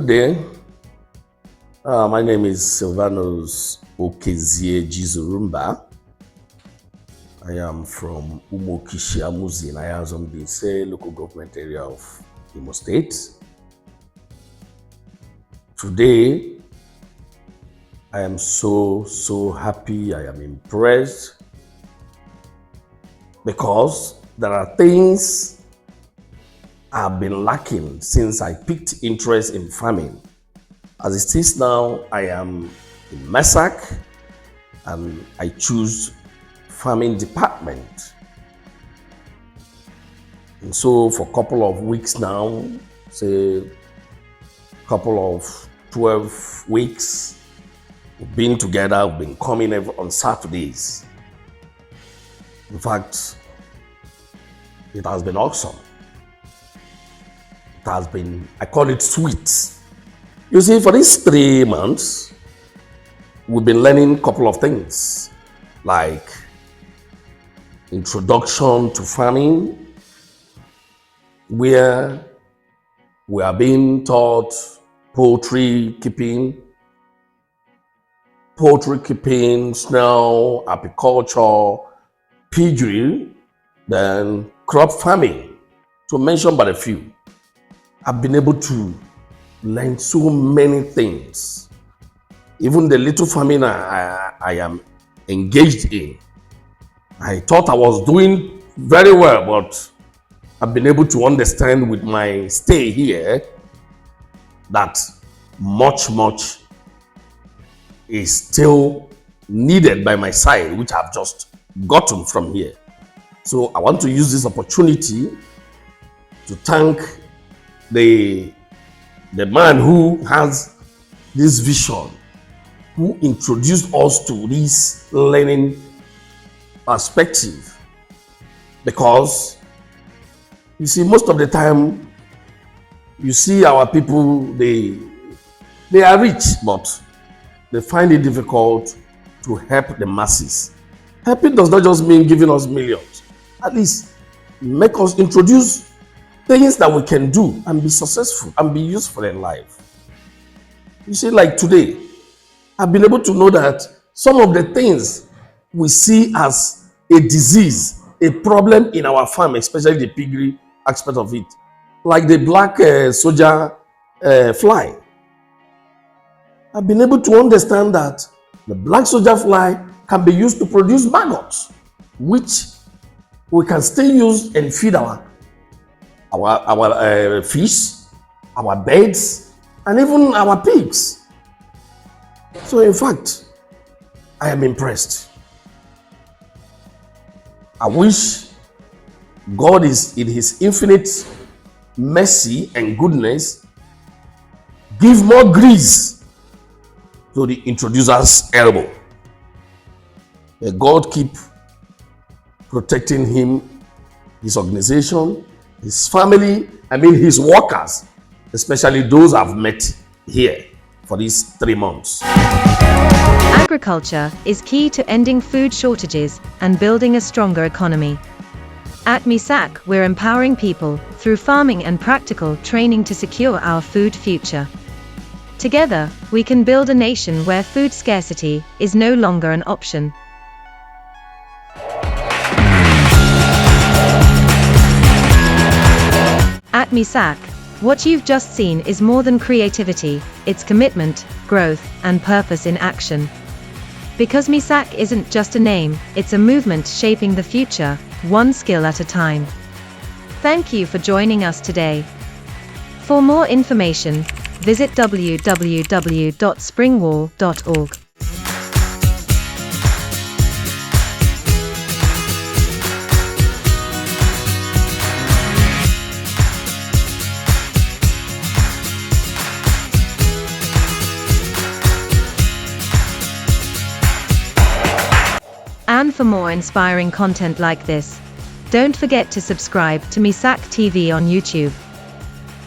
Good day. My name is Silvernus Okezie Jizurumba. I am from Umokishiamuzi in Ayazomdinse local government area of Imo State. Today, I am so happy, I am impressed because there are things I've been lacking since I picked interest in farming. As it is now, I am in MESAC and I choose farming department. And so for a couple of weeks now, say a couple of 12 weeks, we've been together, we've been coming on Saturdays. In fact, it has been awesome. It has been, I call it sweet. You see, for these 3 months, we've been learning a couple of things, like introduction to farming, where we are being taught poultry keeping, snail, apiculture, piggery, then crop farming, to mention but a few. I've been able to learn so many things. Even the little farming I am engaged in, I thought I was doing very well, but I've been able to understand with my stay here that much is still needed by my side, which I've just gotten from here. So I want to use this opportunity to thank the man who has this vision, who introduced us to this learning perspective. Because you see, most of the time, you see our people, they are rich, but they find it difficult to help the masses. Helping does not just mean giving us millions. At least make us introduce things that we can do and be successful and be useful in life. You see, like today, I've been able to know that some of the things we see as a disease, a problem in our farm, especially the piggery aspect of it, like the black soldier fly. I've been able to understand that the black soldier fly can be used to produce maggots, which we can still use and feed our fish, our birds, and even our pigs. So in fact, I am impressed. I wish God is in his infinite mercy and goodness give more grease to the introducer's elbow. May God keep protecting him, his organization, his family, his workers, especially those I've met here for these 3 months. Agriculture is key to ending food shortages and building a stronger economy. At MESAC, we're empowering people through farming and practical training to secure our food future. Together, we can build a nation where food scarcity is no longer an option. At MESAC, what you've just seen is more than creativity, it's commitment, growth, and purpose in action. Because MESAC isn't just a name, it's a movement shaping the future, one skill at a time. Thank you for joining us today. For more information, visit www.springwall.org. And for more inspiring content like this, don't forget to subscribe to MESAC TV on YouTube.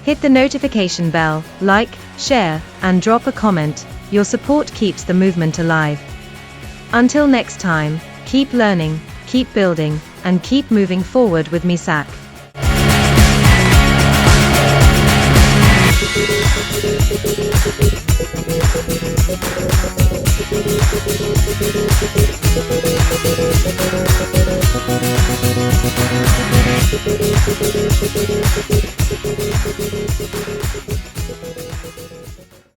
Hit the notification bell, like, share, and drop a comment. Your support keeps the movement alive. Until next time, keep learning, keep building, and keep moving forward with MESAC.